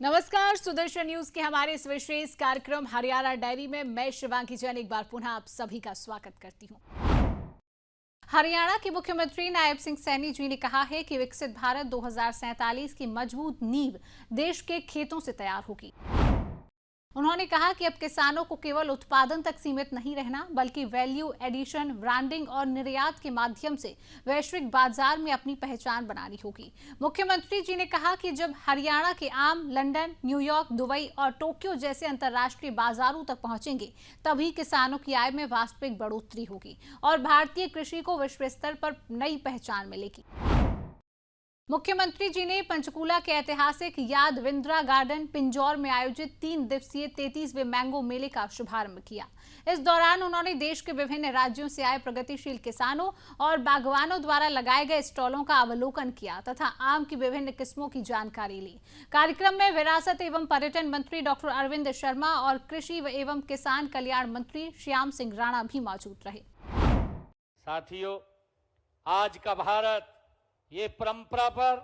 नमस्कार, सुदर्शन न्यूज के हमारे इस विशेष कार्यक्रम हरियाणा डायरी में मैं शिवांगी जैन एक बार पुनः आप सभी का स्वागत करती हूं। हरियाणा के मुख्यमंत्री नायब सिंह सैनी जी ने कहा है कि विकसित भारत 2047 की मजबूत नींव देश के खेतों से तैयार होगी। उन्होंने कहा कि अब किसानों को केवल उत्पादन तक सीमित नहीं रहना, बल्कि वैल्यू एडिशन, ब्रांडिंग और निर्यात के माध्यम से वैश्विक बाजार में अपनी पहचान बनानी होगी। मुख्यमंत्री जी ने कहा कि जब हरियाणा के आम लंदन, न्यूयॉर्क, दुबई और टोक्यो जैसे अंतर्राष्ट्रीय बाजारों तक पहुंचेंगे, तभी किसानों की आय में वास्तविक बढ़ोतरी होगी और भारतीय कृषि को विश्व स्तर पर नई पहचान मिलेगी। मुख्यमंत्री जी ने पंचकूला के ऐतिहासिक यादविंद्रा गार्डन पिंजौर में आयोजित 3 दिवसीय 33वें मैंगो मेले का शुभारंभ किया। इस दौरान उन्होंने देश के विभिन्न राज्यों से आए प्रगतिशील किसानों और बागवानों द्वारा लगाए गए स्टॉलों का अवलोकन किया तथा आम की विभिन्न किस्मों की जानकारी ली। कार्यक्रम में विरासत एवं पर्यटन मंत्री डॉक्टर अरविंद शर्मा और कृषि एवं किसान कल्याण मंत्री श्याम सिंह राणा भी मौजूद रहे। साथियों, आज का भारत ये परंपरा पर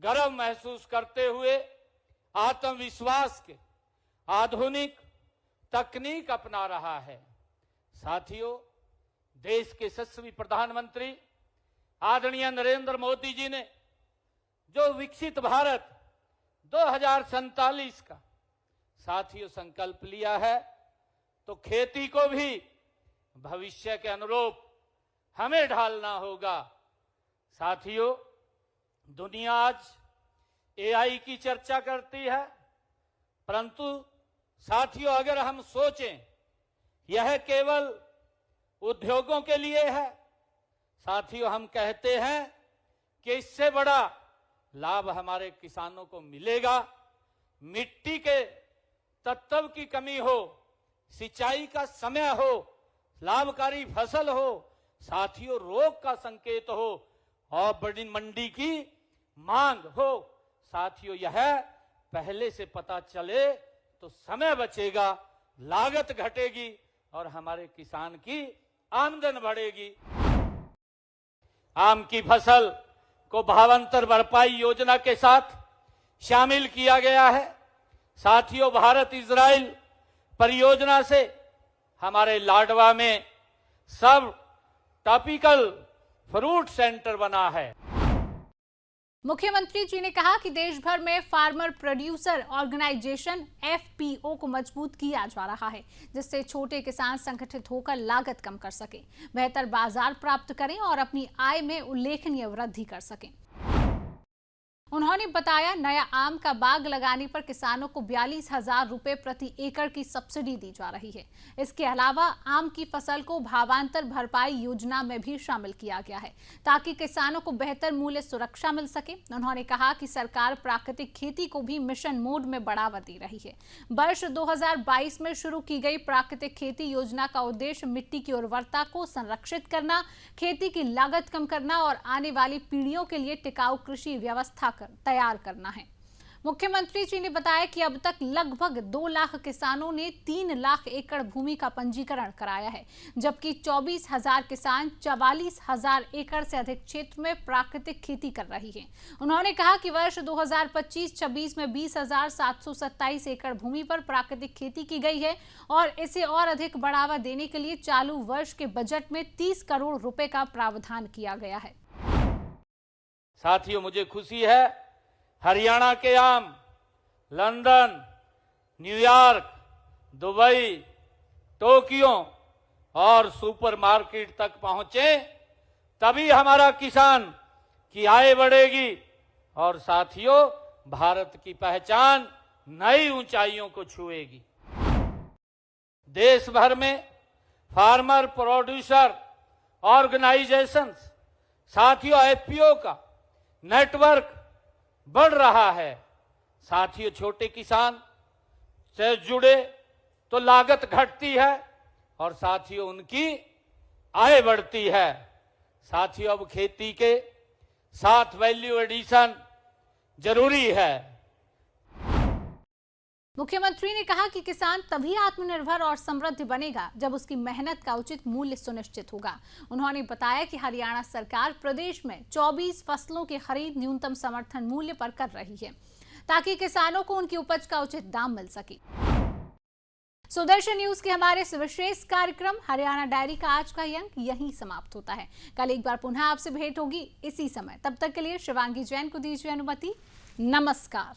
गर्व महसूस करते हुए आत्मविश्वास के आधुनिक तकनीक अपना रहा है। साथियों, देश के यशस्वी प्रधानमंत्री आदरणीय नरेंद्र मोदी जी ने जो विकसित भारत 2047 का साथियों संकल्प लिया है, तो खेती को भी भविष्य के अनुरूप हमें ढालना होगा। साथियों, दुनिया आज एआई की चर्चा करती है, परंतु साथियों अगर हम सोचें यह केवल उद्योगों के लिए है, साथियों हम कहते हैं कि इससे बड़ा लाभ हमारे किसानों को मिलेगा। मिट्टी के तत्व की कमी हो, सिंचाई का समय हो, लाभकारी फसल हो, साथियों रोग का संकेत हो और बड़ी मंडी की मांग हो, साथियों यह पहले से पता चले तो समय बचेगा, लागत घटेगी और हमारे किसान की आमदन बढ़ेगी। आम की फसल को भावांतर भरपाई योजना के साथ शामिल किया गया है। साथियों, भारत इजराइल परियोजना से हमारे लाडवा में सब टॉपिकल फ्रूट सेंटर बना है। मुख्यमंत्री जी ने कहा कि देश भर में फार्मर प्रोड्यूसर ऑर्गेनाइजेशन एफपीओ को मजबूत किया जा रहा है, जिससे छोटे किसान संगठित होकर लागत कम कर सकें, बेहतर बाजार प्राप्त करें और अपनी आय में उल्लेखनीय वृद्धि कर सकें। उन्होंने बताया, नया आम का बाग लगाने पर किसानों को 42,000 रुपए प्रति एकड़ की सब्सिडी दी जा रही है। इसके अलावा आम की फसल को भावांतर भरपाई योजना में भी शामिल किया गया है, ताकि किसानों को बेहतर मूल्य सुरक्षा मिल सके। उन्होंने कहा कि सरकार प्राकृतिक खेती को भी मिशन मोड में बढ़ावा दे रही है। वर्ष 2022 में शुरू की गई प्राकृतिक खेती योजना का उद्देश्य मिट्टी की उर्वरता को संरक्षित करना, खेती की लागत कम करना और आने वाली पीढ़ियों के लिए टिकाऊ कृषि व्यवस्था तैयार करना है। मुख्यमंत्री जी ने बताया कि अब तक लगभग 2 लाख किसानों ने 3 लाख एकड़ भूमि का पंजीकरण कराया है, जबकि 24,000 किसान 44,000 एकड़ से अधिक क्षेत्र में प्राकृतिक खेती कर रही हैं। उन्होंने कहा कि वर्ष 2025-26 में 20,727 एकड़ भूमि पर प्राकृतिक खेती की गई है और इसे और अधिक बढ़ावा देने के लिए चालू वर्ष के बजट में 30 करोड़ रुपए का प्रावधान किया गया है। साथियों, मुझे खुशी है हरियाणा के आम लंदन, न्यूयॉर्क, दुबई, टोक्यो और सुपरमार्केट तक पहुंचे, तभी हमारा किसान की आय बढ़ेगी और साथियों भारत की पहचान नई ऊंचाइयों को छुएगी। देश भर में फार्मर प्रोड्यूसर ऑर्गेनाइजेशंस साथियों एफपीओ का नेटवर्क बढ़ रहा है। साथियों, छोटे किसान से जुड़े तो लागत घटती है और साथियों उनकी आय बढ़ती है। साथियों, अब खेती के साथ वैल्यू एडिशन जरूरी है। मुख्यमंत्री ने कहा कि किसान तभी आत्मनिर्भर और समृद्ध बनेगा जब उसकी मेहनत का उचित मूल्य सुनिश्चित होगा। उन्होंने बताया कि हरियाणा सरकार प्रदेश में 24 फसलों की खरीद न्यूनतम समर्थन मूल्य पर कर रही है, ताकि किसानों को उनकी उपज का उचित दाम मिल सके। सुदर्शन न्यूज के हमारे इस विशेष कार्यक्रम हरियाणा डायरी का आज का अंक यहीं समाप्त होता है। कल एक बार पुनः आपसे भेंट होगी इसी समय। तब तक के लिए शिवांगी जैन को दीजिए अनुमति। नमस्कार।